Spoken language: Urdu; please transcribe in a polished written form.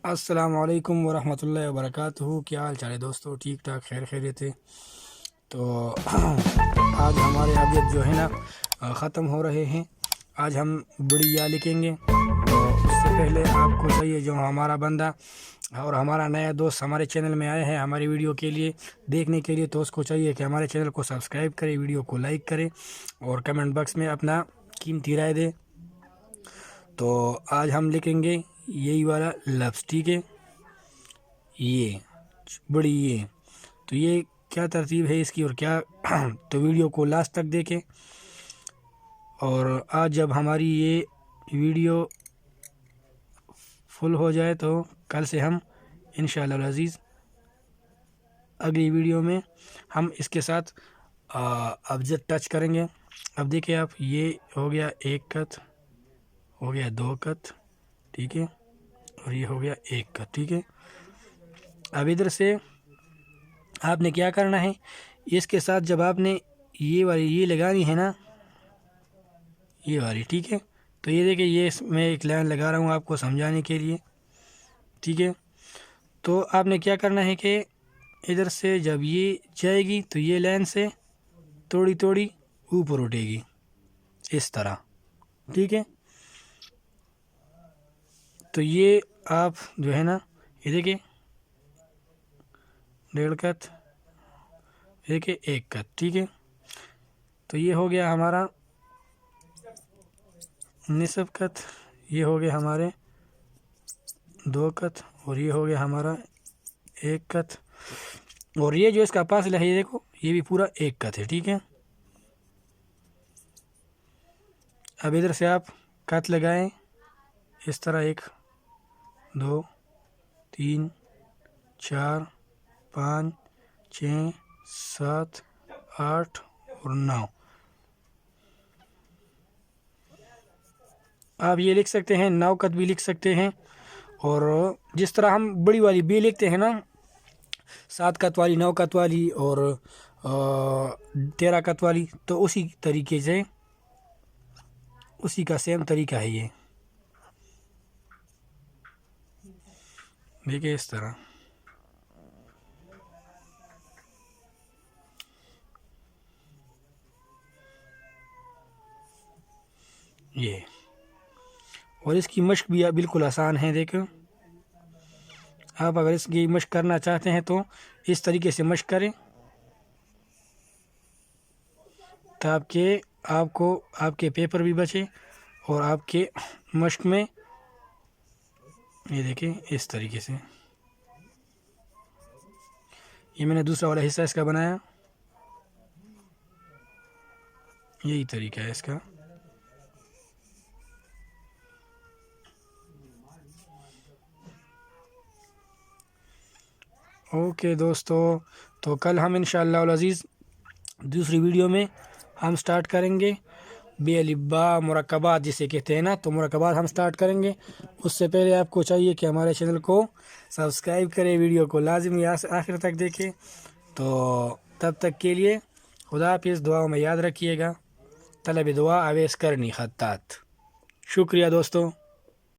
السلام علیکم ورحمۃ اللہ وبرکاتہ۔ کیا حال چال ہے دوستو؟ ٹھیک ٹھاک، خیر خیریت ہے؟ تو آج ہمارے ابجد جو ہے نا ختم ہو رہے ہیں۔ آج ہم بڑی یا لکھیں گے۔ تو اس سے پہلے آپ کو چاہیے، جو ہمارا بندہ اور ہمارا نیا دوست ہمارے چینل میں آئے ہیں ہماری ویڈیو کے لیے دیکھنے کے لیے، تو اس کو چاہیے کہ ہمارے چینل کو سبسکرائب کرے، ویڈیو کو لائک کرے اور کمنٹ باکس میں اپنا قیمتی رائے دے۔ تو آج ہم لکھیں گے یہی والا لفظ، ٹھیک ہے؟ یہ بڑی یہ، تو یہ کیا ترتیب ہے اس کی اور کیا تو ویڈیو کو لاسٹ تک دیکھیں۔ اور آج جب ہماری یہ ویڈیو فل ہو جائے تو کل سے ہم انشاءاللہ العزیز اگلی ویڈیو میں ہم اس کے ساتھ ابجد ٹچ کریں گے۔ اب دیکھیں آپ، یہ ہو گیا ایک کت، ہو گیا دو کت، ٹھیک ہے، اور یہ ہو گیا ایک کت، ٹھیک ہے۔ اب ادھر سے آپ نے کیا کرنا ہے، اس کے ساتھ جب آپ نے یہ والی یہ لگانی ہے نا، یہ والی، ٹھیک ہے، تو یہ دیکھیں، یہ میں ایک لائن لگا رہا ہوں آپ کو سمجھانے کے لیے، ٹھیک ہے۔ تو آپ نے کیا کرنا ہے کہ ادھر سے جب یہ جائے گی تو یہ لائن سے تھوڑی تھوڑی اوپر اٹھے گی، اس طرح، ٹھیک ہے۔ تو یہ آپ جو ہے نا، یہ دیکھیں، ڈیڑھ کت، دیکھیں ایک کت، ٹھیک ہے۔ تو یہ ہو گیا ہمارا نصف کت، یہ ہو گیا ہمارے دو کت، اور یہ ہو گیا ہمارا ایک کت، اور یہ جو اس کا فاصلہ ہے، یہ دیکھو، یہ بھی پورا ایک کت ہے، ٹھیک ہے۔ اب ادھر سے آپ کت لگائیں اس طرح، ایک، دو، تین، چار، پانچ، چھ، سات، آٹھ اور 9۔ آپ یہ لکھ سکتے ہیں، 9 کت بھی لکھ سکتے ہیں، اور جس طرح ہم بڑی والی بی لکھتے ہیں نا، 7 کت والی، 9 کت والی اور 13 کت والی، تو اسی طریقے سے، اسی کا سیم طریقہ ہے یہ، دیکھیں اس طرح۔ یہ، اور اس کی مشق بھی بالکل آسان ہے، دیکھو آپ اگر اس کی مشق کرنا چاہتے ہیں تو اس طریقے سے مشق کریں، تاکہ آپ کو آپ کے پیپر بھی بچے اور آپ کے مشق میں، یہ دیکھیں اس طریقے سے۔ یہ میں نے دوسرا والا حصہ اس کا بنایا، یہی طریقہ ہے اس کا۔ اوکے دوستو، تو کل ہم انشاءاللہ العزیز دوسری ویڈیو میں ہم سٹارٹ کریں گے بے الف با مرکبات جسے کہتے ہیں نا، تو مرکبات ہم سٹارٹ کریں گے۔ اس سے پہلے آپ کو چاہیے کہ ہمارے چینل کو سبسکرائب کریں، ویڈیو کو لازمی آخر تک دیکھیں۔ تو تب تک کے لیے خدا حافظ، دعاؤں میں یاد رکھیے گا۔ طلب دعا اویس کرنی خطات۔ شکریہ دوستو۔